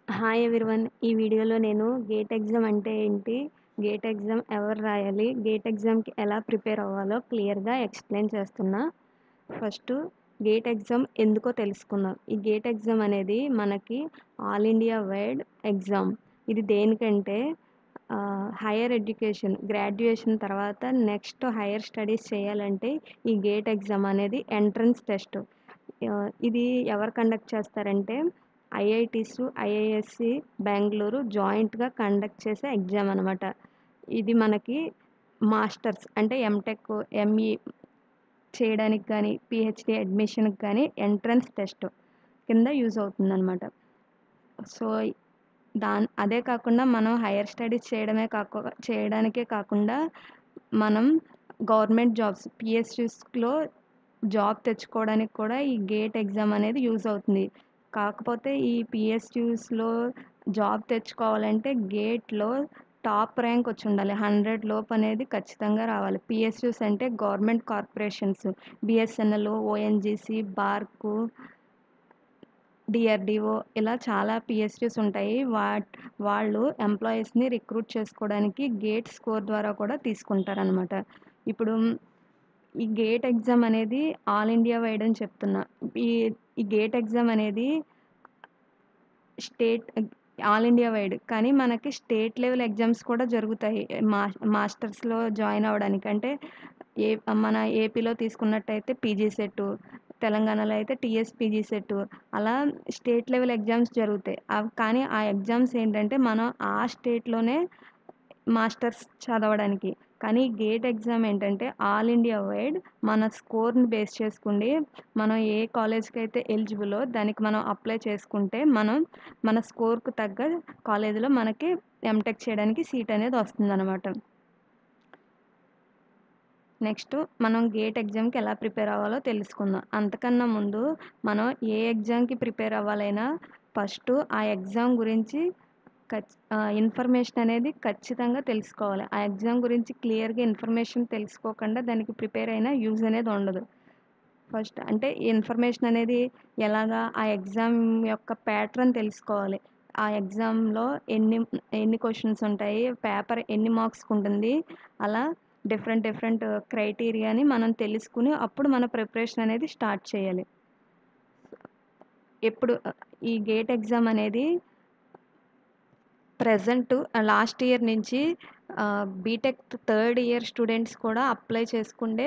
Hi everyone. ఈ వీడియోలో నేను గేట్ ఎగ్జామ్ అంటే ఏంటి? గేట్ ఎగ్జామ్ ఎవరు రాయాలి? గేట్ ఎగ్జామ్‌కి ఎలా ప్రిపేర్ అవ్వాలో క్లియర్‌గా ఎక్స్‌ప్లెయిన్ చేస్తున్నా. ఫస్టు గేట్ ఎగ్జామ్ ఎందుకో తెలుసుకుందాం. ఈ గేట్ ఎగ్జామ్ అనేది మనకి ఆల్ ఇండియా వైడ్ ఎగ్జామ్. ఇది దేనికంటే హైయర్ ఎడ్యుకేషన్ గ్రాడ్యుయేషన్ తర్వాత నెక్స్ట్ హైయర్ స్టడీస్ చేయాలంటే ఈ గేట్ ఎగ్జామ్ అనేది ఎంట్రన్స్ టెస్ట్. ఇది ఎవరు కండక్ట్ చేస్తారంటే ఐఐటీస్, ఐఐఎస్సి, బెంగుళూరు జాయింట్‌గా కండక్ట్ చేసే ఎగ్జామ్ అనమాట. ఇది మనకి మాస్టర్స్ అంటే ఎంటెక్, ఎంఈ చేయడానికి కానీ, పీహెచ్‌డీ అడ్మిషన్‌కి కానీ ఎంట్రన్స్ టెస్ట్ కింద యూజ్ అవుతుందనమాట. సో, అదే కాకుండా మనం హైయర్ స్టడీస్ చేయడానికే కాకుండా మనం గవర్నమెంట్ జాబ్స్ పీఎస్యూస్‌లో జాబ్ తెచ్చుకోవడానికి కూడా ఈ గేట్ ఎగ్జామ్ అనేది యూజ్ అవుతుంది. కాకపోతే ఈ పీఎస్యూస్‌లో జాబ్ తెచ్చుకోవాలంటే గేట్‌లో టాప్ ర్యాంక్ వచ్చుండాలి. 100 లోపు అనేది ఖచ్చితంగా రావాలి. పీఎస్యూస్ అంటే government corporations. BSNL, ONGC, BARC, DRDO ఇలా చాలా పీఎస్యూస్ ఉంటాయి. వాళ్ళు ఎంప్లాయీస్‌ని రిక్రూట్ చేసుకోవడానికి గేట్ స్కోర్ ద్వారా కూడా తీసుకుంటారనమాట. ఇప్పుడు ఈ గేట్ ఎగ్జామ్ అనేది ఆల్ ఇండియా వైడ్ అని చెప్తున్నా. ఈ ఈ గేట్ ఎగ్జామ్ అనేది స్టేట్ ఆల్ ఇండియా వైడ్. కానీ మనకి స్టేట్ లెవెల్ ఎగ్జామ్స్ కూడా జరుగుతాయి. మాస్టర్స్‌లో జాయిన్ అవ్వడానికి. అంటే ఏ మన ఏపీలో తీసుకున్నట్టయితే పీజీ సెట్టు, తెలంగాణలో అయితే టీఎస్‌పీజీ సెట్టు అలా స్టేట్ లెవెల్ ఎగ్జామ్స్ జరుగుతాయి. కానీ ఆ ఎగ్జామ్స్ ఏంటంటే మనం ఆ స్టేట్‌లోనే మాస్టర్స్ చదవడానికి. కానీ గేట్ ఎగ్జామ్ ఏంటంటే ఆల్ ఇండియా వైడ్ మన స్కోర్‌ని బేస్ చేసుకుండి మనం ఏ కాలేజ్‌కైతే ఎలిజిబులో దానికి మనం అప్లై చేసుకుంటే మన స్కోర్‌కు తగ్గ కాలేజీలో మనకి ఎంటెక్ చేయడానికి సీట్ అనేది వస్తుందనమాట. నెక్స్ట్ మనం గేట్ ఎగ్జామ్‌కి ఎలా ప్రిపేర్ అవ్వాలో తెలుసుకుందాం. అంతకన్నా ముందు మనం ఏ ఎగ్జామ్‌కి ప్రిపేర్ అవ్వాలైనా ఫస్టు ఆ ఎగ్జామ్ గురించి ఇన్ఫర్మేషన్ అనేది ఖచ్చితంగా తెలుసుకోవాలి. ఆ ఎగ్జామ్ గురించి క్లియర్‌గా ఇన్ఫర్మేషన్ తెలుసుకోకుండా దానికి ప్రిపేర్ అయినా యూజ్ అనేది ఉండదు. ఫస్ట్ అంటే ఇన్ఫర్మేషన్ అనేది ఎలాగా ఆ ఎగ్జామ్ యొక్క ప్యాటర్న్ తెలుసుకోవాలి. ఆ ఎగ్జామ్‌లో ఎన్ని క్వెషన్స్ ఉంటాయి, పేపర్ ఎన్ని మార్క్స్‌కి ఉంటుంది, అలా డిఫరెంట్ డిఫరెంట్ క్రైటీరియాని మనం తెలుసుకొని అప్పుడు మన ప్రిపరేషన్ అనేది స్టార్ట్ చేయాలి. ఎప్పుడు ఈ గేట్ ఎగ్జామ్ అనేది ప్రెజెంట్ లాస్ట్ ఇయర్ నుంచి బీటెక్ థర్డ్ ఇయర్ స్టూడెంట్స్ కూడా అప్లై చేసుకుండే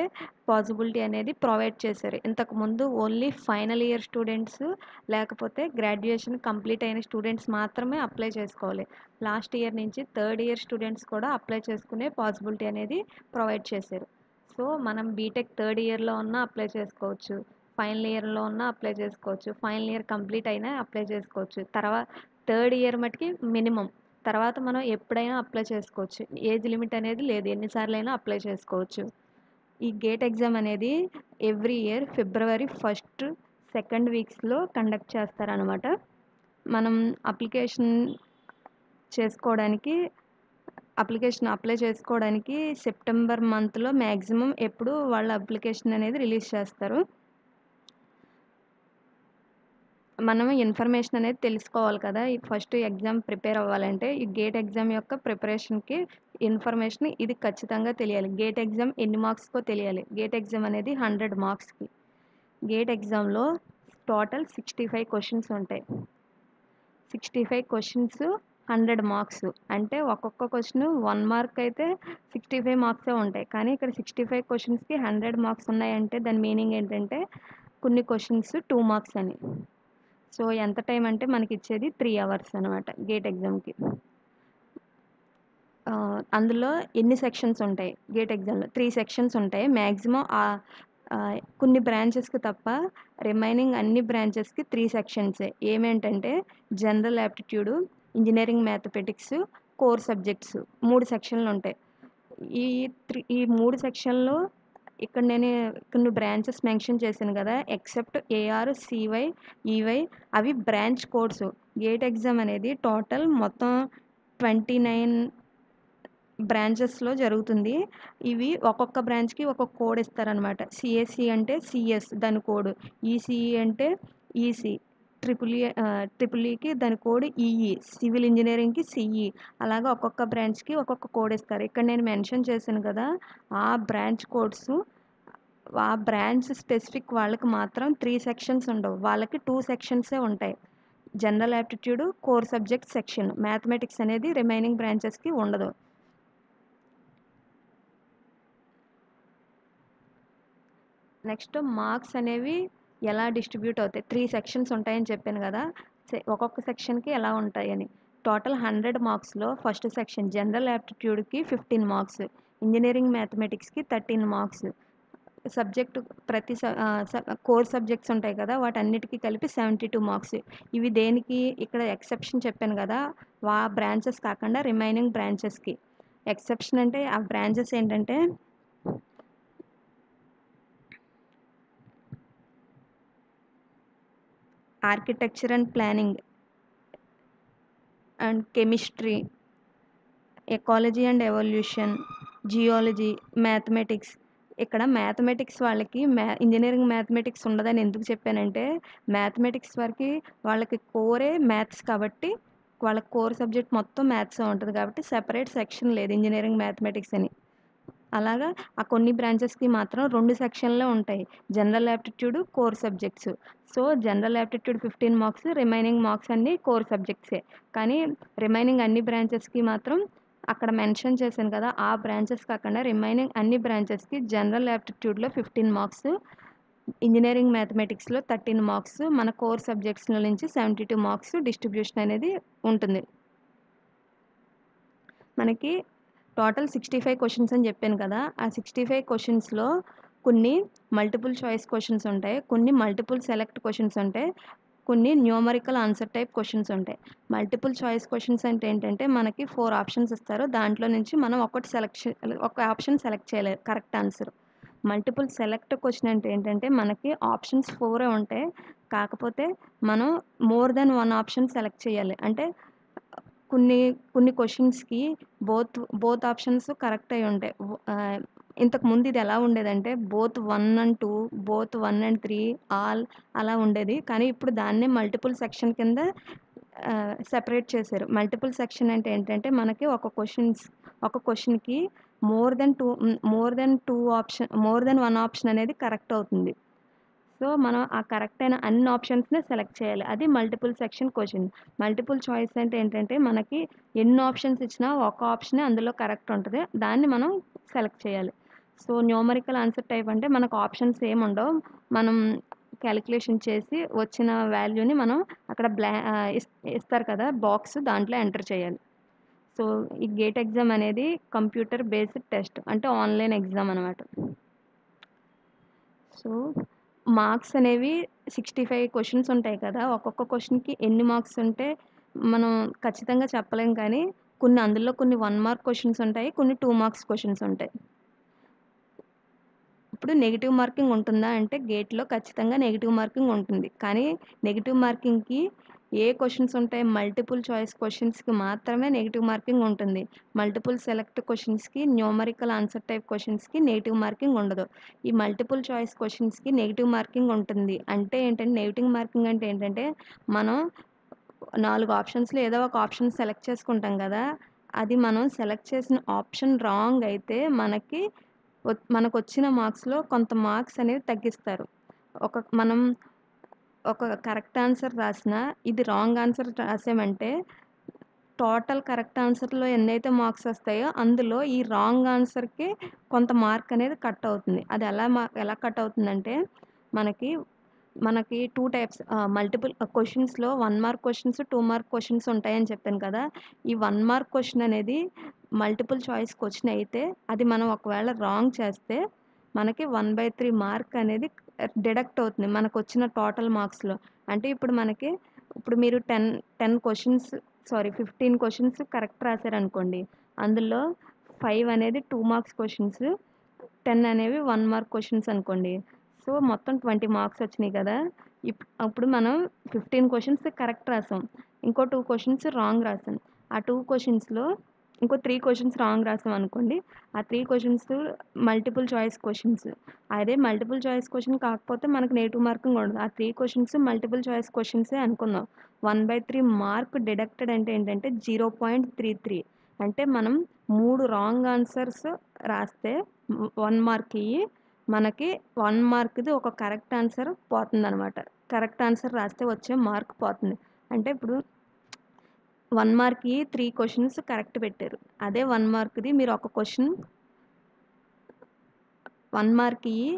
పాసిబిలిటీ అనేది ప్రొవైడ్ చేశారు. ఇంతకుముందు ఓన్లీ ఫైనల్ ఇయర్ స్టూడెంట్స్ లేకపోతే గ్రాడ్యుయేషన్ కంప్లీట్ అయిన స్టూడెంట్స్ మాత్రమే అప్లై చేసుకోవాలి. లాస్ట్ ఇయర్ నుంచి థర్డ్ ఇయర్ స్టూడెంట్స్ కూడా అప్లై చేసుకునే పాసిబిలిటీ అనేది ప్రొవైడ్ చేశారు. సో, మనం బీటెక్ థర్డ్ ఇయర్‌లో ఉన్నా అప్లై చేసుకోవచ్చు. ఫైనల్ ఇయర్‌లో ఉన్నా అప్లై చేసుకోవచ్చు. ఫైనల్ ఇయర్ కంప్లీట్ అయినా అప్లై చేసుకోవచ్చు. థర్డ్ ఇయర్ మటికి మినిమమ్. తర్వాత మనం ఎప్పుడైనా అప్లై చేసుకోవచ్చు. ఏజ్ లిమిట్ అనేది లేదు. ఎన్ని సార్లైనా అప్లై చేసుకోవచ్చు. ఈ గేట్ ఎగ్జామ్ అనేది ఎవ్రీ ఇయర్ ఫిబ్రవరి 1, 2 వీక్స్‌లో కండక్ట్ చేస్తారనమాట. మనం అప్లికేషన్ చేసుకోవడానికి అప్లై చేసుకోవడానికి సెప్టెంబర్ మంత్‌లో మ్యాక్సిమం ఎప్పుడు వాళ్ళ అప్లికేషన్ అనేది రిలీజ్ చేస్తారు. మనం ఇన్ఫర్మేషన్ అనేది తెలుసుకోవాలి కదా! ఈ ఫస్ట్ ఎగ్జామ్ ప్రిపేర్ అవ్వాలంటే ఈ గేట్ ఎగ్జామ్ యొక్క ప్రిపరేషన్‌కి ఇన్ఫర్మేషన్ ఇది ఖచ్చితంగా తెలియాలి. గేట్ ఎగ్జామ్ ఎన్ని మార్క్స్‌కో తెలియాలి. గేట్ ఎగ్జామ్ అనేది 100 మార్క్స్‌కి. గేట్ ఎగ్జామ్‌లో టోటల్ 65 క్వెషన్స్ ఉంటాయి. 65 క్వెషన్స్ 100 మార్క్స్. అంటే ఒక్కొక్క క్వెషన్ 1 మార్క్ అయితే 65 మార్క్సే ఉంటాయి. కానీ ఇక్కడ 65 క్వెషన్స్‌కి 100 మార్క్స్ ఉన్నాయంటే దాని మీనింగ్ ఏంటంటే కొన్ని క్వెషన్స్ 2 మార్క్స్ అని. సో, ఎంత టైం అంటే మనకిచ్చేది 3 అవర్స్ అనమాట గేట్ ఎగ్జామ్‌కి. అందులో ఎన్ని సెక్షన్స్ ఉంటాయి గేట్ ఎగ్జామ్‌లో? 3 సెక్షన్స్ ఉంటాయి. మాక్సిమం కొన్ని బ్రాంచెస్‌కి తప్ప రిమైనింగ్ అన్ని బ్రాంచెస్‌కి 3 సెక్షన్సే. ఏమేంటంటే general aptitude, engineering mathematics, core subjects 3 సెక్షన్‌లుంటాయి. ఈ 3 సెక్షన్‌లో నేను కొన్ని బ్రాంచెస్ మెన్షన్ చేశాను కదా! ఎక్సెప్ట్ ఏఆర్, సీవై, ఈవై అవి బ్రాంచ్ కోడ్స్. గేట్ ఎగ్జామ్ అనేది టోటల్ మొత్తం 29 బ్రాంచెస్‌లో జరుగుతుంది. ఇవి ఒక్కొక్క బ్రాంచ్‌కి ఒక్కొక్క కోడ్ ఇస్తారనమాట. సీఎస్ఈ అంటే సీఎస్ దాని కోడ్. ఈసీఈ అంటే ఈసీ. ట్రిపుల్ ఈకి దాని కోడ్ ఈఈ, సివిల్ ఇంజనీరింగ్కి సిఈ, అలాగా ఒక్కొక్క బ్రాంచ్కి ఒక్కొక్క కోడ్ ఇస్తారు. ఇక్కడ నేను మెన్షన్ చేశాను కదా, ఆ బ్రాంచ్ కోడ్స్ ఆ బ్రాంచ్ స్పెసిఫిక్ వాళ్ళకి మాత్రం 3 సెక్షన్స్ ఉండవు, వాళ్ళకి 2 సెక్షన్సే ఉంటాయి. General aptitude, core subject section. Mathematics అనేది రిమైనింగ్ బ్రాంచెస్కి ఉండదు. నెక్స్ట్ మార్క్స్ అనేవి ఎలా డిస్ట్రిబ్యూట్ అవుతాయి, 3 సెక్షన్స్ ఉంటాయని చెప్పాను కదా, ఒక్కొక్క సెక్షన్కి ఎలా ఉంటాయని. టోటల్ 100 మార్క్స్లో ఫస్ట్ సెక్షన్ జనరల్ యాప్టిట్యూడ్కి 15 మార్క్స్, ఇంజనీరింగ్ మ్యాథమెటిక్స్కి 13 మార్క్స్, సబ్జెక్టు ప్రతి కోర్ సబ్జెక్ట్స్ ఉంటాయి కదా, వాటన్నిటికీ కలిపి 72 మార్క్స్. ఇవి దేనికి, ఇక్కడ ఎక్సెప్షన్ చెప్పాను కదా, బ్రాంచెస్ కాకుండా రిమైనింగ్ బ్రాంచెస్కి. ఎక్సెప్షన్ అంటే ఆ బ్రాంచెస్ ఏంటంటే architecture and planning and chemistry, ecology and evolution, geology, mathematics. ఇక్కడ మ్యాథమెటిక్స్ వాళ్ళకి ఇంజనీరింగ్ మ్యాథమెటిక్స్ ఉండదని ఎందుకు చెప్పానంటే, మ్యాథమెటిక్స్ వరకు వాళ్ళకి కోరే మ్యాథ్స్ కాబట్టి, వాళ్ళ కోర్ సబ్జెక్ట్ మొత్తం మ్యాథ్స్ ఉంటుంది కాబట్టి సెపరేట్ సెక్షన్ లేదు ఇంజనీరింగ్ మ్యాథమెటిక్స్ అని. అలాగా ఆ కొన్ని బ్రాంచెస్కి మాత్రం 2 సెక్షన్లే ఉంటాయి, general aptitude, core subjects. So general aptitude 15 marks, remaining marks అన్నీ కోర్ సబ్జెక్ట్సే. కానీ రిమైనింగ్ అన్ని బ్రాంచెస్కి మాత్రం అక్కడ మెన్షన్ చేశాను కదా, ఆ బ్రాంచెస్ కాకుండా రిమైనింగ్ అన్ని బ్రాంచెస్కి జనరల్ యాప్టిట్యూడ్లో 15 మార్క్స్, ఇంజనీరింగ్ మ్యాథమెటిక్స్లో 13 మార్క్స్, మన కోర్ సబ్జెక్ట్స్లో నుంచి 72 మార్క్స్ డిస్ట్రిబ్యూషన్ అనేది ఉంటుంది. మనకి టోటల్ 65 క్వశ్చన్స్ అని చెప్పాను కదా, ఆ 65 క్వశ్చన్స్లో కొన్ని మల్టిపుల్ చాయిస్ క్వశ్చన్స్ ఉంటాయి, కొన్ని మల్టిపుల్ సెలెక్ట్ క్వశ్చన్స్ ఉంటాయి, కొన్ని న్యూమరికల్ ఆన్సర్ టైప్ క్వశ్చన్స్ ఉంటాయి. మల్టిపుల్ చాయిస్ క్వశ్చన్స్ అంటే ఏంటంటే, మనకి 4 ఆప్షన్స్ ఇస్తారు, దాంట్లో నుంచి మనం ఒక ఆప్షన్ సెలెక్ట్ చేయాలి correct answer. Multiple select question అంటే ఏంటంటే, మనకి ఆప్షన్స్ 4 ఉంటాయి, కాకపోతే మనం మోర్ దెన్ 1 ఆప్షన్ సెలెక్ట్ చేయాలి. అంటే కొన్ని కొన్ని క్వశ్చన్స్కి బోత్ ఆప్షన్స్ కరెక్ట్ అయి ఉంటాయి. ఇంతకుముందు ఇది ఎలా ఉండేదంటే, both 1 and 2, both 1 and 3, all అలా ఉండేది. కానీ ఇప్పుడు దాన్నే మల్టిపుల్ సెక్షన్ కింద సెపరేట్ చేశారు. మల్టిపుల్ సెక్షన్ అంటే ఏంటంటే, మనకి ఒక క్వశ్చన్కి మోర్ దెన్ 1 ఆప్షన్ అనేది కరెక్ట్ అవుతుంది. సో మనం ఆ కరెక్ట్ అయిన అన్ని ఆప్షన్స్ని సెలెక్ట్ చేయాలి, అది multiple section question. Multiple choice అంటే ఏంటంటే, మనకి ఎన్ని ఆప్షన్స్ ఇచ్చినా ఒక ఆప్షనే అందులో కరెక్ట్ ఉంటుంది, దాన్ని మనం సెలెక్ట్ చేయాలి. సో న్యూమరికల్ ఆన్సర్ టైప్ అంటే మనకు ఆప్షన్స్ ఏమి ఉండవు, మనం క్యాలిక్యులేషన్ చేసి వచ్చిన వాల్యూని మనం అక్కడ ఇస్తారు కదా బాక్స్, దాంట్లో ఎంటర్ చేయాలి. సో ఈ గేట్ ఎగ్జామ్ అనేది కంప్యూటర్ బేస్డ్ టెస్ట్, అంటే ఆన్లైన్ ఎగ్జామ్ అనమాట. సో మార్క్స్ అనేవి 65 క్వశ్చన్స్ ఉంటాయి కదా, ఒక్కొక్క క్వశ్చన్కి ఎన్ని మార్క్స్ ఉంటే మనం ఖచ్చితంగా చెప్పలేం, కానీ అందులో కొన్ని 1 మార్క్ క్వశ్చన్స్ ఉంటాయి, కొన్ని 2 మార్క్స్ క్వశ్చన్స్ ఉంటాయి. ఇప్పుడు నెగిటివ్ మార్కింగ్ ఉంటుందా అంటే, గేట్లో ఖచ్చితంగా నెగిటివ్ మార్కింగ్ ఉంటుంది, కానీ నెగిటివ్ మార్కింగ్కి ఏ క్వశ్చన్స్ ఉంటాయి, మల్టిపుల్ చాయిస్ క్వశ్చన్స్కి మాత్రమే నెగిటివ్ మార్కింగ్ ఉంటుంది. మల్టిపుల్ సెలెక్ట్ క్వశ్చన్స్కి, న్యూమరికల్ ఆన్సర్ టైప్ క్వశ్చన్స్కి నెగిటివ్ మార్కింగ్ ఉండదు. ఈ మల్టిపుల్ చాయిస్ క్వశ్చన్స్కి నెగిటివ్ మార్కింగ్ ఉంటుంది. అంటే ఏంటంటే, నెగిటివ్ మార్కింగ్ అంటే ఏంటంటే, మనం 4 ఆప్షన్స్లో ఏదో ఒక ఆప్షన్ సెలెక్ట్ చేసుకుంటాం కదా, అది మనం సెలెక్ట్ చేసిన ఆప్షన్ రాంగ్ అయితే మనకు వచ్చిన మార్క్స్లో కొంత మార్క్స్ అనేది తగ్గిస్తారు. మనం ఒక కరెక్ట్ ఆన్సర్ రాసినా, ఇది రాంగ్ ఆన్సర్ రాసామంటే, టోటల్ కరెక్ట్ ఆన్సర్లో ఎన్నైతే మార్క్స్ వస్తాయో అందులో ఈ రాంగ్ ఆన్సర్కి కొంత మార్క్ అనేది కట్ అవుతుంది. అది ఎలా కట్ అవుతుందంటే, మనకి 2 టైప్స్ మల్టిపుల్ క్వశ్చన్స్లో 1 మార్క్ క్వశ్చన్స్, 2 మార్క్ క్వశ్చన్స్ ఉంటాయని చెప్పాను కదా, ఈ 1 మార్క్ క్వశ్చన్ అనేది మల్టిపుల్ చాయిస్ క్వశ్చన్ అయితే, అది మనం ఒకవేళ రాంగ్ చేస్తే మనకి 1/3 మార్క్ అనేది డిడక్ట్ అవుతుంది మనకు వచ్చిన టోటల్ మార్క్స్లో. అంటే ఇప్పుడు మీరు 10 క్వశ్చన్స్ 15 క్వశ్చన్స్ కరెక్ట్ రాశారనుకోండి, అందులో 5 అనేది 2 మార్క్స్ క్వశ్చన్స్, 10 అనేవి 1 మార్క్ క్వశ్చన్స్ అనుకోండి. సో మొత్తం 20 మార్క్స్ వచ్చినాయి కదా, అప్పుడు మనం 15 క్వశ్చన్స్ కరెక్ట్ రాసాం, ఇంకో 2 క్వశ్చన్స్ రాంగ్ రాసాం. ఆ 2 క్వశ్చన్స్లో ఇంకో 3 క్వెషన్స్ రాంగ్ రాసామనుకోండి, ఆ 3 క్వెషన్స్ మల్టిపుల్ చాయిస్ క్వెషన్స్. అదే మల్టిపుల్ చాయిస్ క్వెషన్ కాకపోతే మనకు నెగెటివ్ మార్కింగ్ ఉండదు. ఆ 3 క్వెషన్స్ మల్టిపుల్ చాయిస్ క్వెషన్సే అనుకుందాం. 1/3 మార్క్ డిడక్టెడ్ అంటే ఏంటంటే 0.33. అంటే మనం 3 రాంగ్ ఆన్సర్స్ రాస్తే 1 మార్క్‌యి మనకి 1 మార్క్‌ది ఒక కరెక్ట్ ఆన్సర్ పోతుందనమాట. కరెక్ట్ ఆన్సర్ రాస్తే వచ్చే మార్క్ పోతుంది. అంటే ఇప్పుడు 1 మార్క్‌యి 3 క్వెషన్స్ కరెక్ట్ పెట్టారు. అదే 1 మార్క్‌ది మీరు ఒక క్వెషన్ 1 మార్క్‌యి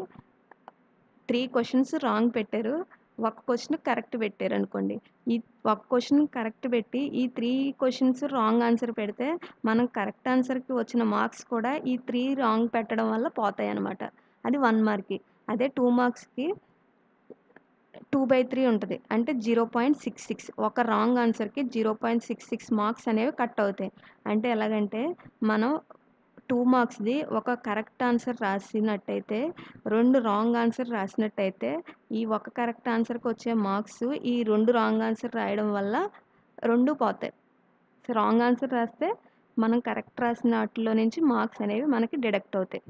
3 క్వెషన్స్ రాంగ్ పెట్టారు. ఒక క్వెషన్ కరెక్ట్ పెట్టారనుకోండి. ఈ ఒక క్వెషన్ కరెక్ట్ పెట్టి ఈ 3 క్వెషన్స్ రాంగ్ ఆన్సర్ పెడితే మనం కరెక్ట్ ఆన్సర్‌కి వచ్చిన మార్క్స్ కూడా ఈ 3 రాంగ్ పెట్టడం వల్ల పోతాయన్నమాట. అది 1 మార్క్‌కి. అదే 2 మార్క్స్‌కి 2/3 ఉంటది. అంటే 0.66 ఒక రాంగ్ ఆన్సర్‌కి 0.66 మార్క్స్ అనేవి కట్ అవుతాయి. అంటే ఎలాగంటే మనం 2 మార్క్స్‌ది ఒక కరెక్ట్ ఆన్సర్ రాసినట్టయితే, 2 రాంగ్ ఆన్సర్ రాసినట్టయితే, ఈ ఒక కరెక్ట్ ఆన్సర్‌కి వచ్చే మార్క్స్ ఈ 2 రాంగ్ ఆన్సర్ రాయడం వల్ల 2 పోతాయి. సో, రాంగ్ ఆన్సర్ రాస్తే మనం కరెక్ట్ రాసిన వాటిలో నుంచి మార్క్స్ అనేవి మనకి డిడక్ట్ అవుతాయి.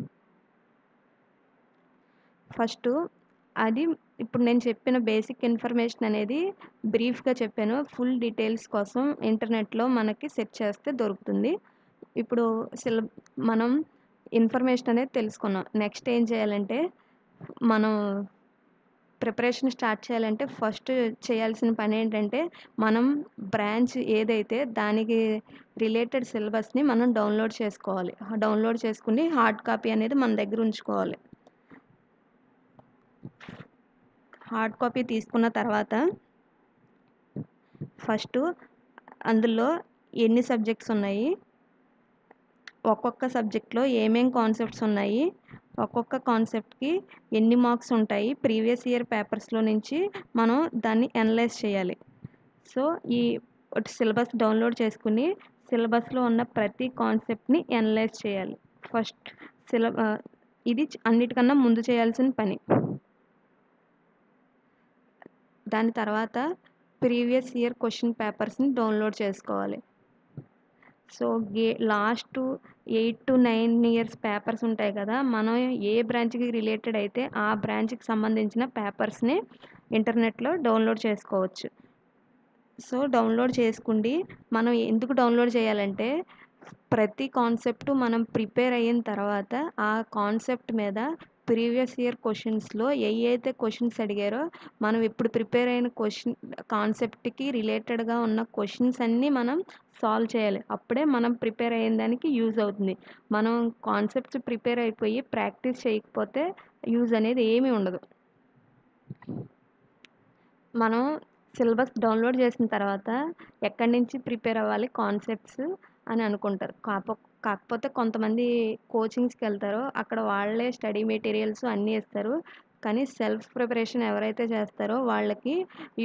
ఫస్టు అది ఇప్పుడు నేను చెప్పిన బేసిక్ ఇన్ఫర్మేషన్ అనేది బ్రీఫ్‌గా చెప్పాను. ఫుల్ డీటెయిల్స్ కోసం ఇంటర్నెట్‌లో మనకి సెర్చ్ చేస్తే దొరుకుతుంది. ఇప్పుడు మనం ఇన్ఫర్మేషన్ అనేది తెలుసుకున్నాం. నెక్స్ట్ ఏం చేయాలంటే, మనం ప్రిపరేషన్ స్టార్ట్ చేయాలంటే ఫస్ట్ చేయాల్సిన పనేంటంటే, మనం బ్రాంచ్ ఏదైతే దానికి రిలేటెడ్ సిలబస్‌ని మనం డౌన్‌లోడ్ చేసుకోవాలి. డౌన్‌లోడ్ చేసుకొని హార్డ్ కాపీ అనేది మన దగ్గర ఉంచుకోవాలి. హార్డ్ కాపీ తీసుకున్న తర్వాత ఫస్టు అందులో ఎన్ని సబ్జెక్ట్స్ ఉన్నాయి, ఒక్కొక్క సబ్జెక్ట్‌లో ఏమేం కాన్సెప్ట్స్ ఉన్నాయి, ఒక్కొక్క కాన్సెప్ట్‌కి ఎన్ని మార్క్స్ ఉంటాయి, ప్రీవియస్ ఇయర్ పేపర్స్‌లో నుంచి మనం దాన్ని అనలైజ్ చేయాలి. సో, ఈ సిలబస్ డౌన్‌లోడ్ చేసుకొని సిలబస్‌లో ఉన్న ప్రతి కాన్సెప్ట్‌ని అనలైజ్ చేయాలి. ఫస్ట్ ఇది అన్నిటికన్నా ముందు చేయాల్సిన పని. దాని తర్వాత ప్రీవియస్ ఇయర్ క్వెషన్ పేపర్స్‌ని డౌన్‌లోడ్ చేసుకోవాలి. సో, లాస్ట్ 8-9 ఇయర్స్ పేపర్స్ ఉంటాయి కదా! మనం ఏ బ్రాంచ్‌కి రిలేటెడ్ అయితే ఆ బ్రాంచ్‌కి సంబంధించిన పేపర్స్‌ని ఇంటర్నెట్‌లో డౌన్‌లోడ్ చేసుకోవచ్చు. సో, డౌన్‌లోడ్ చేసుకుండి మనం ఎందుకు డౌన్‌లోడ్ చేయాలంటే, ప్రతి కాన్సెప్ట్ మనం ప్రిపేర్ అయిన తర్వాత ఆ కాన్సెప్ట్ మీద ప్రీవియస్ ఇయర్ క్వెషన్స్‌లో ఏయైతే క్వెషన్స్ అడిగారో, మనం ఇప్పుడు ప్రిపేర్ అయిన కాన్సెప్ట్‌కి రిలేటెడ్‌గా ఉన్న క్వెషన్స్ అన్నీ మనం సాల్వ్ చేయాలి. అప్పుడే మనం ప్రిపేర్ అయిన దానికి యూజ్ అవుతుంది. మనం కాన్సెప్ట్స్ ప్రిపేర్ అయిపోయి ప్రాక్టీస్ చేయకపోతే యూజ్ అనేది ఏమీ ఉండదు. మనం సిలబస్ డౌన్‌లోడ్ చేసిన తర్వాత ఎక్కడి నుంచి ప్రిపేర్ అవ్వాలి కాన్సెప్ట్స్ అని అనుకుంటారు. కాకపోతే కొంతమంది కోచింగ్స్‌కెళ్తారో అక్కడ వాళ్ళే స్టడీ మెటీరియల్స్ అన్నీ ఇస్తారు. కానీ సెల్ఫ్ ప్రిపరేషన్ ఎవరైతే చేస్తారో వాళ్ళకి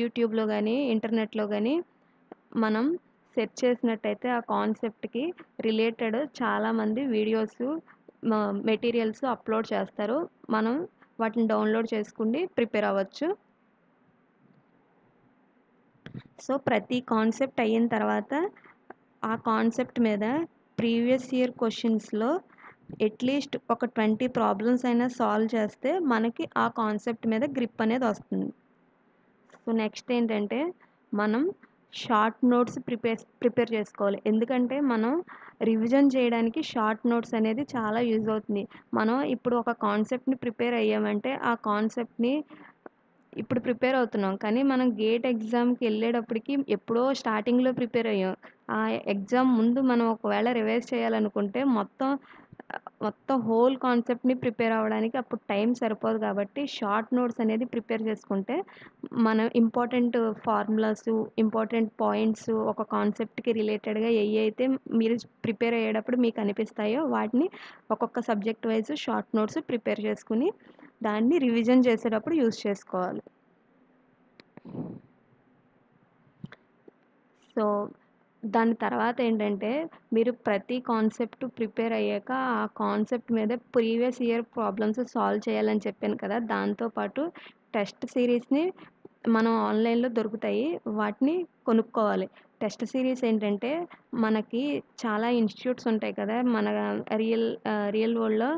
యూట్యూబ్‌లో గానీ, ఇంటర్నెట్‌లో గానీ మనం సెర్చ్ చేసినట్టయితే ఆ కాన్సెప్ట్‌కి రిలేటెడ్ చాలామంది వీడియోస్, మెటీరియల్స్ అప్‌లోడ్ చేస్తారు. మనం వాటిని డౌన్‌లోడ్ చేసుకొని ప్రిపేర్ అవ్వచ్చు. సో, ప్రతి కాన్సెప్ట్ అయిన తర్వాత ఆ కాన్సెప్ట్ మీద ప్రీవియస్ ఇయర్ క్వెషన్స్‌లో అట్‌లీస్ట్ ఒక 20 ప్రాబ్లమ్స్ అయినా సాల్వ్ చేస్తే మనకి ఆ కాన్సెప్ట్ మీద గ్రిప్ అనేది వస్తుంది. సో, నెక్స్ట్ ఏంటంటే మనం షార్ట్ నోట్స్ ప్రిపేర్ చేసుకోవాలి. ఎందుకంటే మనం రివిజన్ చేయడానికి షార్ట్ నోట్స్ అనేది చాలా యూజ్ అవుతుంది. మనం ఇప్పుడు ఒక కాన్సెప్ట్‌ని ప్రిపేర్ అయ్యామంటే ఆ కాన్సెప్ట్‌ని ఇప్పుడు ప్రిపేర్ అవుతున్నాం. కానీ మనం గేట్ ఎగ్జామ్‌కెళ్ళేటప్పటికి ఎప్పుడో స్టార్టింగ్‌లో ప్రిపేర్ అయ్యాం. ఆ ఎగ్జామ్ ముందు మనం ఒకవేళ రివైజ్ చేయాలనుకుంటే మొత్తం హోల్ కాన్సెప్ట్‌ని ప్రిపేర్ అవ్వడానికి అప్పుడు టైం సరిపోదు కాబట్టి షార్ట్ నోట్స్ అనేది ప్రిపేర్ చేసుకుంటే మనం ఇంపార్టెంట్ ఫార్ములాసు, ఇంపార్టెంట్ పాయింట్స్ ఒక కాన్సెప్ట్‌కి రిలేటెడ్‌గా ఏయైతే మీరు ప్రిపేర్ అయ్యేటప్పుడు మీకు అనిపిస్తాయో వాటిని ఒక్కొక్క subject wise short notes prepare చేసుకొని దాన్ని రివిజన్ చేసేటప్పుడు యూజ్ చేసుకోవాలి. సో, దాని తర్వాత ఏంటంటే మీరు ప్రతి కాన్సెప్ట్ ప్రిపేర్ అయ్యాక ఆ కాన్సెప్ట్ మీద ప్రీవియస్ ఇయర్ ప్రాబ్లమ్స్ సాల్వ్ చేయాలని చెప్పాను కదా! దాంతో పాటు టెస్ట్ సిరీస్‌ని మనం ఆన్‌లైన్‌లో దొరుకుతాయి. వాటిని కొనుక్కోవాలి. టెస్ట్ సిరీస్ ఏంటంటే, మనకి చాలా ఇన్‌స్టిట్యూట్స్ ఉంటాయి కదా! మన రియల్ వరల్డ్‌లో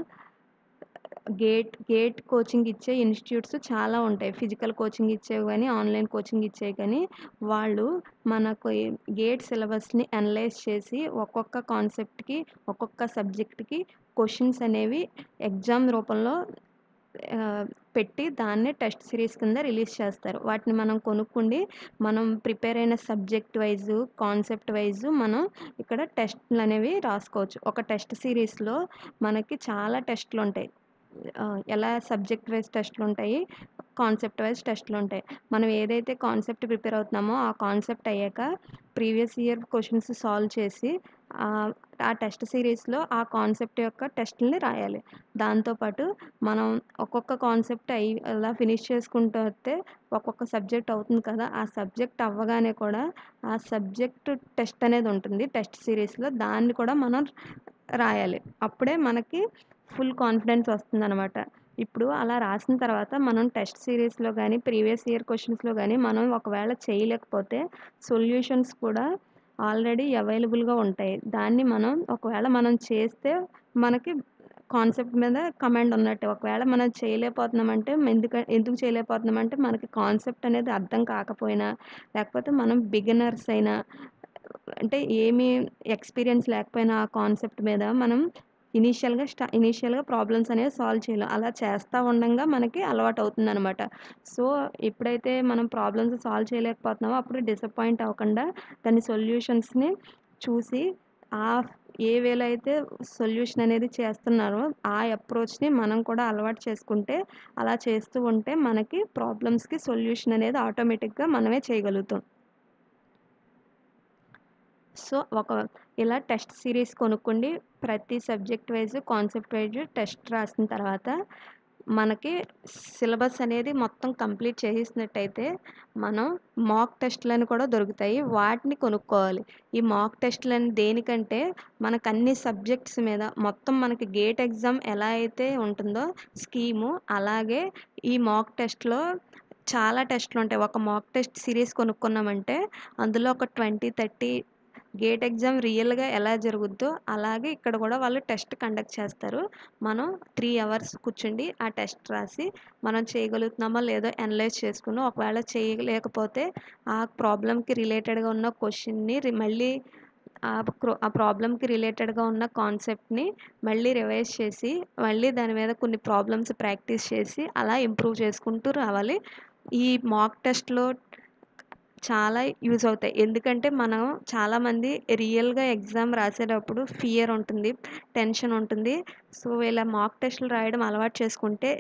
గేట్ కోచింగ్ ఇచ్చే ఇన్‌స్టిట్యూట్స్ చాలా ఉంటాయి. ఫిజికల్ కోచింగ్ ఇచ్చేవి గానీ, ఆన్‌లైన్ కోచింగ్ ఇచ్చేవి కానీ, వాళ్ళు మనకు ఈ గేట్ సిలబస్‌ని అనలైజ్ చేసి, ఒక్కొక్క కాన్సెప్ట్‌కి, ఒక్కొక్క సబ్జెక్ట్‌కి క్వెషన్స్ అనేవి ఎగ్జామ్ రూపంలో పెట్టి దాన్ని టెస్ట్ సిరీస్ కింద రిలీజ్ చేస్తారు. వాటిని మనం కొనుక్కుండి, మనం ప్రిపేర్ అయిన సబ్జెక్ట్ వైస్, కాన్సెప్ట్ వైస్ మనం ఇక్కడ టెస్ట్‌లనేవి రాసుకోవచ్చు. ఒక టెస్ట్ సిరీస్‌లో మనకి చాలా టెస్ట్‌లుంటాయి. ఎలా సబ్జెక్ట్ వైస్ టెస్ట్‌లుంటాయి, కాన్సెప్ట్ వైస్ టెస్ట్‌లుంటాయి. మనం ఏదైతే కాన్సెప్ట్ ప్రిపేర్ అవుతున్నామో, ఆ కాన్సెప్ట్ అయ్యాక ప్రీవియస్ ఇయర్ క్వెషన్స్ సాల్వ్ చేసి ఆ టెస్ట్ సిరీస్‌లో ఆ కాన్సెప్ట్ యొక్క టెస్ట్‌లని రాయాలి. దాంతో పాటు మనం ఒక్కొక్క కాన్సెప్ట్ అలా ఫినిష్ చేసుకుంటూ వస్తే ఒక్కొక్క సబ్జెక్ట్ అవుతుంది కదా! ఆ సబ్జెక్ట్ అవ్వగానే కూడా ఆ సబ్జెక్ట్ టెస్ట్ అనేది ఉంటుంది టెస్ట్ సిరీస్‌లో. దాన్ని కూడా మనం రాయాలి. అప్పుడే మనకి ఫుల్ కాన్ఫిడెన్స్ వస్తుందనమాట. ఇప్పుడు అలా రాసిన తర్వాత మనం టెస్ట్ సిరీస్‌లో గానీ, ప్రీవియస్ ఇయర్ క్వెషన్స్‌లో గానీ మనం ఒకవేళ చేయలేకపోతే సొల్యూషన్స్ కూడా ఆల్రెడీ అవైలబుల్‌గా ఉంటాయి. దాన్ని ఒకవేళ మనం చేస్తే మనకి కాన్సెప్ట్ మీద కమాండ్ ఉన్నట్టే. ఒకవేళ మనం చేయలేకపోతున్నామంటే ఎందుకు చేయలేకపోతున్నామంటే మనకి కాన్సెప్ట్ అనేది అర్థం కాకపోయినా, లేకపోతే మనం బిగినర్స్ అయినా, అంటే ఏమీ ఎక్స్‌పీరియన్స్ లేకపోయినా ఆ కాన్సెప్ట్ మీద మనం ఇనీషియల్‌గా ప్రాబ్లమ్స్ అనేవి సాల్వ్ చేయలేం. అలా చేస్తా ఉండంగా మనకి అలవాటవుతుందనమాట. సో, ఎప్పుడైతే మనం ప్రాబ్లమ్స్ సాల్వ్ చేయలేకపోతున్నామో అప్పుడు డిసప్పాయింట్ అవ్వకుండా దాని సొల్యూషన్స్‌ని చూసి ఆహ్, ఏ వేలో అయితే సొల్యూషన్ అనేది చేస్తున్నారో ఆ అప్రోచ్‌ని మనం కూడా అలవాటు చేసుకుంటే, అలా చేస్తూ ఉంటే మనకి ప్రాబ్లమ్స్‌కి సొల్యూషన్ అనేది ఆటోమేటిక్‌గా మనమే చేయగలుగుతాం. సో, ఇలా టెస్ట్ సిరీస్ కొనుక్కోండి. ప్రతి subject wise, concept wise test రాసిన తర్వాత, మనకి సిలబస్ అనేది మొత్తం కంప్లీట్ చేసేసినట్టయితే, మనం మాక్ టెస్ట్‌లని కూడా దొరుకుతాయి. వాటిని కొనుక్కోవాలి. ఈ మాక్ టెస్ట్‌లని దేనికంటే, మనకన్ని సబ్జెక్ట్స్ మీద మొత్తం మనకి గేట్ ఎగ్జామ్ ఎలా అయితే ఉంటుందో స్కీము, అలాగే ఈ మాక్ టెస్ట్‌లో చాలా టెస్ట్‌లుంటాయి. ఒక మాక్ టెస్ట్ సిరీస్ కొనుక్కున్నామంటే, అందులో ఒక 20, 30 గేట్ ఎగ్జామ్ రియల్‌గా ఎలా జరుగుద్దో, అలాగే ఇక్కడ కూడా వాళ్ళు టెస్ట్ కండక్ట్ చేస్తారు. మనం 3 అవర్స్ కూర్చుండి, ఆ టెస్ట్ రాసి, మనం చేయగలుగుతున్నామో లేదో అనలైజ్ చేసుకొని, ఒకవేళ చేయలేకపోతే ఆ ప్రాబ్లమ్‌కి రిలేటెడ్‌గా ఉన్న క్వెషన్‌ని మళ్ళీ ఆ ప్రాబ్లమ్‌కి రిలేటెడ్‌గా ఉన్న కాన్సెప్ట్‌ని మళ్ళీ రివైజ్ చేసి, మళ్ళీ దాని మీద కొన్ని ప్రాబ్లమ్స్ ప్రాక్టీస్ చేసి, అలా ఇంప్రూవ్ చేసుకుంటూ రావాలి. ఈ మాక్ టెస్ట్‌లో చాలా యూజ్ అవుతాయి. ఎందుకంటే మనం చాలామంది రియల్‌గా ఎగ్జామ్ రాసేటప్పుడు ఫియర్ ఉంటుంది. టెన్షన్ ఉంటుంది. సో, ఇలా మాక్ టెస్ట్‌లు రాయడం అలవాటు చేసుకుంటే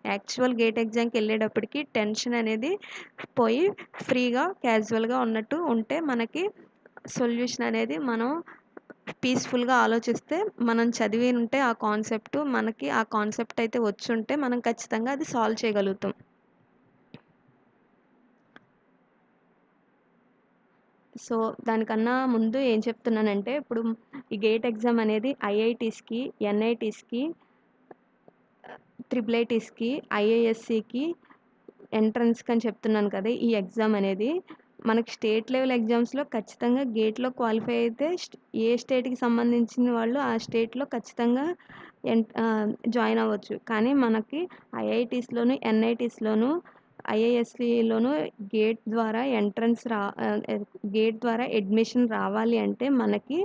యాక్చువల్ గేట్ ఎగ్జామ్‌కెళ్ళేటప్పటికి టెన్షన్ అనేది పోయి ఫ్రీగా, క్యాజువల్‌గా ఉన్నట్టు ఉంటే మనకి సొల్యూషన్ అనేది మనం పీస్‌ఫుల్‌గా ఆలోచిస్తే మనం చదివి ఉంటే మనకి ఆ కాన్సెప్ట్ అయితే వచ్చుంటే మనం ఖచ్చితంగా అది సాల్వ్ చేయగలుగుతాం. సో, దానికన్నా ముందు ఏం చెప్తున్నానంటే, ఇప్పుడు ఈ గేట్ ఎగ్జామ్ అనేది ఐఐటీస్‌కి, ఎన్ఐటీస్‌కి, ట్రిపుల్ ఐటీస్‌కి, ఐఐఎస్‌సికి ఎంట్రన్స్‌కి అని చెప్తున్నాను కదా! ఈ ఎగ్జామ్ అనేది మనకి స్టేట్ లెవెల్ ఎగ్జామ్స్‌లో ఖచ్చితంగా గేట్‌లో క్వాలిఫై అయితే ఏ స్టేట్‌కి సంబంధించిన వాళ్ళు ఆ స్టేట్‌లో ఖచ్చితంగా జాయిన్ అవ్వచ్చు. కానీ మనకి ఐఐటీస్‌లోను, ఎన్ఐటీస్‌లోను, ఐఐఎస్‌సిలోను గేట్ ద్వారా ఎంట్రన్స్ రా ఆహ్, ఎ గేట్ ద్వారా అడ్మిషన్ రావాలి అంటే మనకి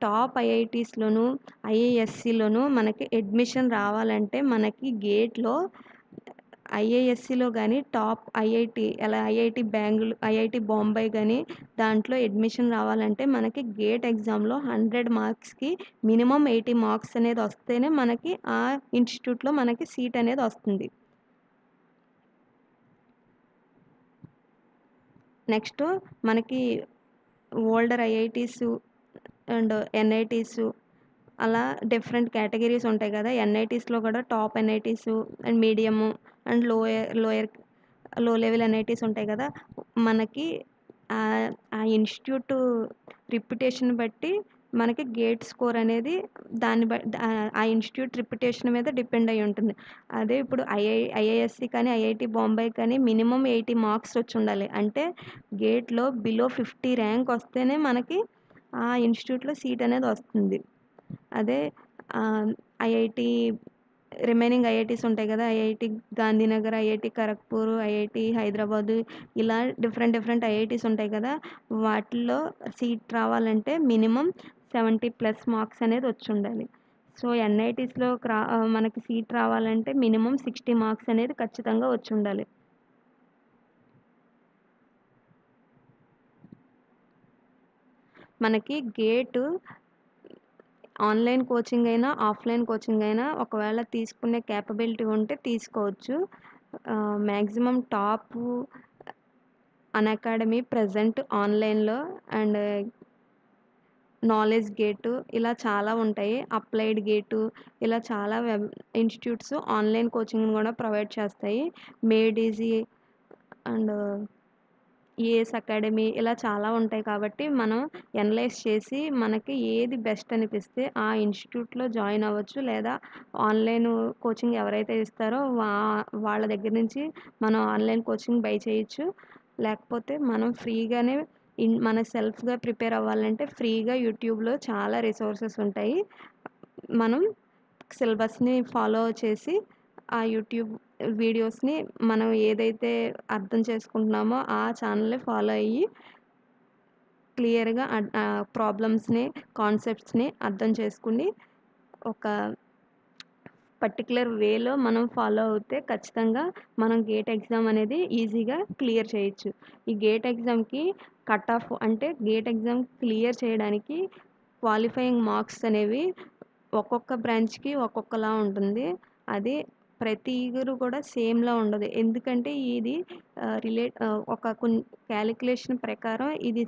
టాప్ ఐఐటీస్‌లోను, ఐఐఎస్‌సిలోను మనకి అడ్మిషన్ రావాలంటే మనకి గేట్‌లో ఐఐఎస్సిలో గానీ, టాప్ ఐఐటి బాంబే గానీ, దాంట్లో అడ్మిషన్ రావాలంటే మనకి గేట్ ఎగ్జామ్‌లో 100 మార్క్స్‌కి మినిమమ్ 80 మార్క్స్ అనేది వస్తేనే మనకి ఆ ఇన్‌స్టిట్యూట్‌లో మనకి సీట్ అనేది వస్తుంది. నెక్స్ట్ మనకి ఓల్డర్ ఐఐటీసు అండ్ ఎన్ఐటీసు అలా డిఫరెంట్ కేటగిరీస్ ఉంటాయి కదా! ఎన్ఐటీస్‌లో కూడా టాప్ ఎన్ఐటీసు అండ్ మీడియము అండ్ లో లెవెల్ ఎన్ఐటీస్ ఉంటాయి కదా! మనకి ఆ ఇన్‌స్టిట్యూట్ రిప్యుటేషన్ బట్టి మనకి గేట్ స్కోర్ అనేది ఆ ఇన్‌స్టిట్యూట్ రిప్యుటేషన్ మీద డిపెండ్ అయ్యి ఉంటుంది. అదే ఇప్పుడు ఐఐఎస్‌సి కానీ, ఐఐటీ బాంబే కానీ మినిమమ్ 80 మార్క్స్ వచ్చుండాలి. అంటే గేట్‌లో బిలో 50 ర్యాంక్ వస్తేనే మనకి ఆ ఇన్‌స్టిట్యూట్‌లో సీట్ అనేది వస్తుంది. అదే ఐఐటీ రిమైనింగ్ ఐఐటీస్ ఉంటాయి కదా! IIT Gandhinagar, IIT Kharagpur, IIT Hyderabad ఇలా డిఫరెంట్ ఐఐటీస్ ఉంటాయి కదా! వాటిల్లో సీట్ రావాలంటే మినిమమ్ 70+ మార్క్స్ అనేది వచ్చుండాలి. సో, ఎన్ఐటీస్‌లో మనకి సీట్ రావాలంటే మినిమమ్ 60 మార్క్స్ అనేది ఖచ్చితంగా వచ్చుండాలి. మనకి గేటు ఆన్‌లైన్ కోచింగ్ అయినా, ఆఫ్‌లైన్ కోచింగ్ అయినా ఒకవేళ తీసుకునే కేపబిలిటీ ఉంటే తీసుకోవచ్చు. మాక్సిమం టాపు అన్‌అకాడమీ ప్రెజెంట్ ఆన్‌లైన్‌లో అండ్ నాలెడ్జ్ గేటు ఇలా చాలా ఉంటాయి. అప్లైడ్ గేటు ఇలా చాలా ఇన్‌స్టిట్యూట్స్ ఆన్‌లైన్ కోచింగ్‌ని కూడా ప్రొవైడ్ చేస్తాయి. Made easy and ACE academy ఇలా చాలా ఉంటాయి కాబట్టి మనం ఎనలైజ్ చేసి మనకి ఏది బెస్ట్ అనిపిస్తే ఆ ఇన్‌స్టిట్యూట్‌లో జాయిన్ అవ్వచ్చు. లేదా ఆన్‌లైన్ కోచింగ్ ఎవరైతే ఇస్తారో వాళ్ళ దగ్గర నుంచి మనం ఆన్‌లైన్ కోచింగ్ బై చేయొచ్చు. లేకపోతే మనం ఫ్రీగానే మన సెల్ఫ్‌గా ప్రిపేర్ అవ్వాలంటే ఫ్రీగా యూట్యూబ్‌లో చాలా రిసోర్సెస్ ఉంటాయి. మనం సిలబస్‌ని ఫాలో చేసి ఆ యూట్యూబ్ వీడియోస్‌ని మనం ఏదైతే అర్థం చేసుకుంటున్నామో ఆ ఛానెల్‌ని ఫాలో అయ్యి క్లియర్‌గా ప్రాబ్లమ్స్‌ని, కాన్సెప్ట్స్‌ని అర్థం చేసుకొని ఒక పర్టిక్యులర్ వేలో మనం ఫాలో అవుతే ఖచ్చితంగా మనం గేట్ ఎగ్జామ్ అనేది ఈజీగా క్లియర్ చేయొచ్చు. ఈ గేట్ ఎగ్జామ్‌కి కట్ ఆఫ్ అంటే గేట్ ఎగ్జామ్ క్లియర్ చేయడానికి క్వాలిఫైయింగ్ మార్క్స్ అనేవి ఒక్కొక్క బ్రాంచ్‌కి ఒక్కొక్కలా ఉంటుంది. అది ప్రతి ఇయర్ కూడా సేమ్‌లా ఉండదు. ఎందుకంటే ఇది ఒక కాలిక్యులేషన్ ప్రకారం ఇది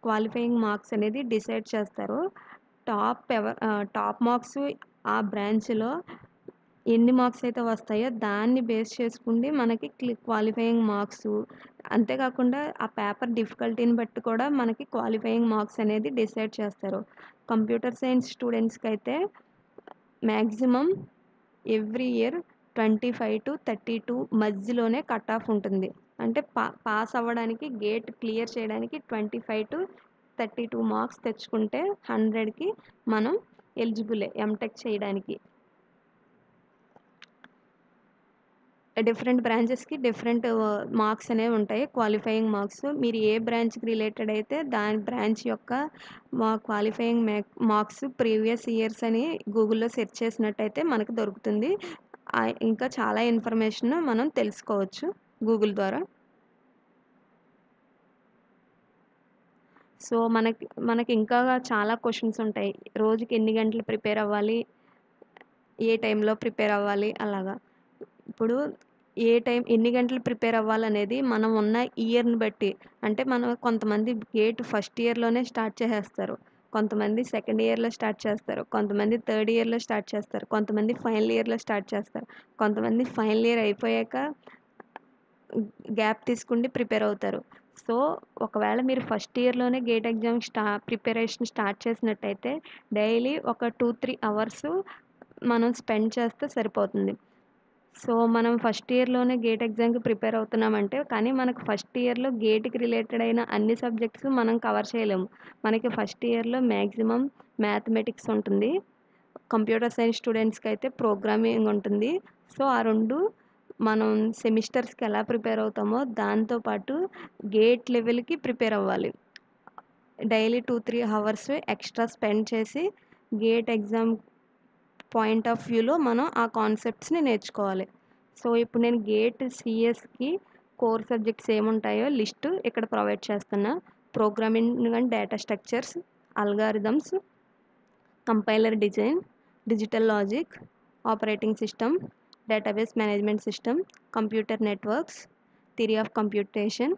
క్వాలిఫైయింగ్ మార్క్స్ అనేది డిసైడ్ చేస్తారు. టాప్ మార్క్స్ ఆ బ్రాంచ్‌లో ఎన్ని మార్క్స్ అయితే వస్తాయో దాన్ని బేస్ చేసుకుండి మనకి క్వాలిఫైయింగ్ మార్క్సు అంతేకాకుండా ఆ పేపర్ డిఫికల్టీని బట్టి కూడా మనకి క్వాలిఫైయింగ్ మార్క్స్ అనేది డిసైడ్ చేస్తారు. కంప్యూటర్ సైన్స్ స్టూడెంట్స్‌కైతే మ్యాక్సిమం ఎవ్రీ ఇయర్ 25-32 మధ్యలోనే కట్ ఆఫ్ ఉంటుంది. అంటే పాస్ అవ్వడానికి గేట్ క్లియర్ చేయడానికి 25-32 మార్క్స్ తెచ్చుకుంటే 100కి మనం ఎలిజిబులే ఎంటెక్ చేయడానికి. డిఫరెంట్ బ్రాంచెస్‌కి డిఫరెంట్ మార్క్స్ అనేవి ఉంటాయి. Qualifying marks. మీరు ఏ బ్రాంచ్‌కి రిలేటెడ్ అయితే దాని బ్రాంచ్ యొక్క క్వాలిఫైయింగ్ మార్క్స్ ప్రీవియస్ ఇయర్స్ అని గూగుల్‌లో సెర్చ్ చేసినట్టయితే మనకు దొరుకుతుంది. ఇంకా చాలా ఇన్ఫర్మేషన్ మనం తెలుసుకోవచ్చు గూగుల్ ద్వారా. సో, మనకి ఇంకా చాలా క్వెషన్స్ ఉంటాయి. రోజుకి ఎన్ని గంటలు ప్రిపేర్ అవ్వాలి? ఏ టైంలో ప్రిపేర్ అవ్వాలి? అలాగా. ఇప్పుడు ఎన్ని గంటలు ప్రిపేర్ అవ్వాలనేది మనం ఉన్న ఇయర్‌ని బట్టి అంటే మనం కొంతమంది గేట్ ఫస్ట్ ఇయర్‌లోనే స్టార్ట్ చేసేస్తారు. కొంతమంది సెకండ్ ఇయర్‌లో స్టార్ట్ చేస్తారు. కొంతమంది థర్డ్ ఇయర్‌లో స్టార్ట్ చేస్తారు. కొంతమంది ఫైనల్ ఇయర్‌లో స్టార్ట్ చేస్తారు. కొంతమంది ఫైనల్ ఇయర్ అయిపోయాక గ్యాప్ తీసుకుండి ప్రిపేర్ అవుతారు. సో, ఒకవేళ మీరు ఫస్ట్ ఇయర్‌లోనే గేట్ ఎగ్జామ్ ప్రిపరేషన్ స్టార్ట్ చేసినట్టయితే డైలీ ఒక 2-3 అవర్స్ మనం స్పెండ్ చేస్తే సరిపోతుంది. సో, మనం ఫస్ట్ ఇయర్‌లోనే గేట్ ఎగ్జామ్‌కి ప్రిపేర్ అవుతున్నామంటే కానీ మనకు ఫస్ట్ ఇయర్‌లో గేట్‌కి రిలేటెడ్ అయిన అన్ని సబ్జెక్ట్స్ మనం కవర్ చేయలేము. మనకి ఫస్ట్ ఇయర్‌లో మ్యాక్సిమం మ్యాథమెటిక్స్ ఉంటుంది. కంప్యూటర్ సైన్స్ స్టూడెంట్స్‌కైతే ప్రోగ్రామింగ్ ఉంటుంది. సో, ఆ 2 మనం సెమిస్టర్స్‌కి ఎలా ప్రిపేర్ అవుతామో దాంతో పాటు గేట్ లెవెల్‌కి ప్రిపేర్ అవ్వాలి. డైలీ 2-3 అవర్స్ ఎక్స్‌ట్రా స్పెండ్ చేసి గేట్ ఎగ్జామ్ పాయింట్ ఆఫ్ వ్యూలో మనం ఆ కాన్సెప్ట్స్‌ని నేర్చుకోవాలి. సో, ఇప్పుడు నేను గేట్ సీఎస్‌కి కోర్ సబ్జెక్ట్స్ ఏముంటాయో లిస్టు ఇక్కడ ప్రొవైడ్ చేస్తున్నా. Programming and data structures, algorithms, compiler design, digital logic, operating system, database management system, computer networks, theory of computation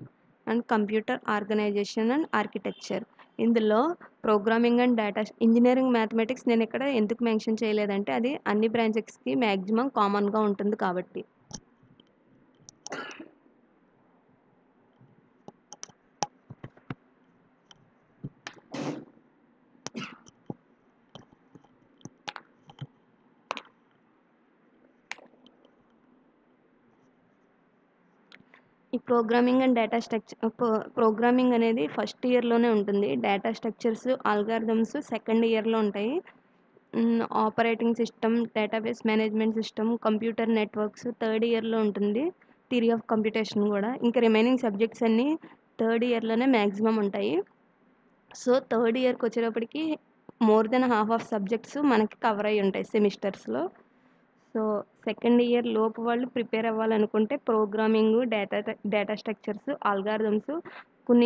and computer organisation and architecture. ఇందులో programming and data engineering mathematics నేను ఇక్కడ ఎందుకు mention చేయలేదంటే అది అన్ని బ్రాంచెస్‌కి maximum కామన్‌గా ఉంటుంది కాబట్టి. ఈ ప్రోగ్రామింగ్ అండ్ డేటా ప్రోగ్రామింగ్ అనేది ఫస్ట్ ఇయర్‌లోనే ఉంటుంది. డేటా స్ట్రక్చర్స్, అల్గారిథమ్స్ సెకండ్ ఇయర్‌లో ఉంటాయి. Operating system, database management system, computer networks third ఇయర్‌లో ఉంటుంది. థియరీ ఆఫ్ కంప్యూటేషన్ గూడా. ఇంకా రిమైనింగ్ సబ్జెక్ట్స్ అన్నీ థర్డ్ ఇయర్‌లోనే మాక్సిమం ఉంటాయి. సో, థర్డ్ ఇయర్‌కొచ్చేటప్పటికి more than half of subjects మనకి కవర్ అయ్యి ఉంటాయి సెమిస్టర్స్‌లో. సో, సెకండ్ ఇయర్ లోపు వాళ్ళు ప్రిపేర్ అవ్వాలనుకుంటే ప్రోగ్రామింగు, డేటా స్ట్రక్చర్స్, అల్గారిథమ్స్ కొన్ని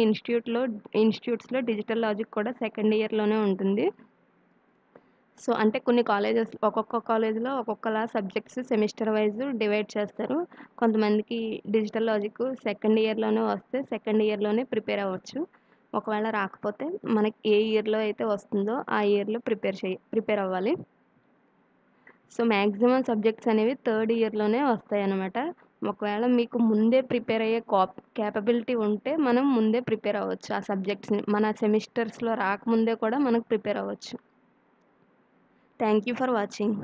ఇన్‌స్టిట్యూట్స్‌లో డిజిటల్ లాజిక్ కూడా సెకండ్ ఇయర్‌లోనే ఉంటుంది. సో, అంటే కొన్ని ఒక్కొక్క కాలేజ్‌లో ఒక్కొక్కలా సబ్జెక్ట్స్ సెమిస్టర్ వైస్ డివైడ్ చేస్తారు. కొంతమందికి డిజిటల్ లాజిక్ సెకండ్ ఇయర్‌లోనే వస్తే సెకండ్ ఇయర్‌లోనే ప్రిపేర్ అవ్వచ్చు. ఒకవేళ రాకపోతే మనకి ఏ ఇయర్‌లో అయితే వస్తుందో ఆ ఇయర్‌లో ప్రిపేర్ అవ్వాలి. సో, మాక్సిమం సబ్జెక్ట్స్ అనేవి థర్డ్ ఇయర్‌లోనే వస్తాయన్నమాట. ఒకవేళ మీకు ముందే ప్రిపేర్ అయ్యే కేపబిలిటీ ఉంటే మనం ముందే ప్రిపేర్ అవ్వచ్చు ఆ సబ్జెక్ట్స్‌ని. మన సెమిస్టర్స్‌లో రాకముందే కూడా మనకు ప్రిపేర్ అవ్వచ్చు. Thank you for watching.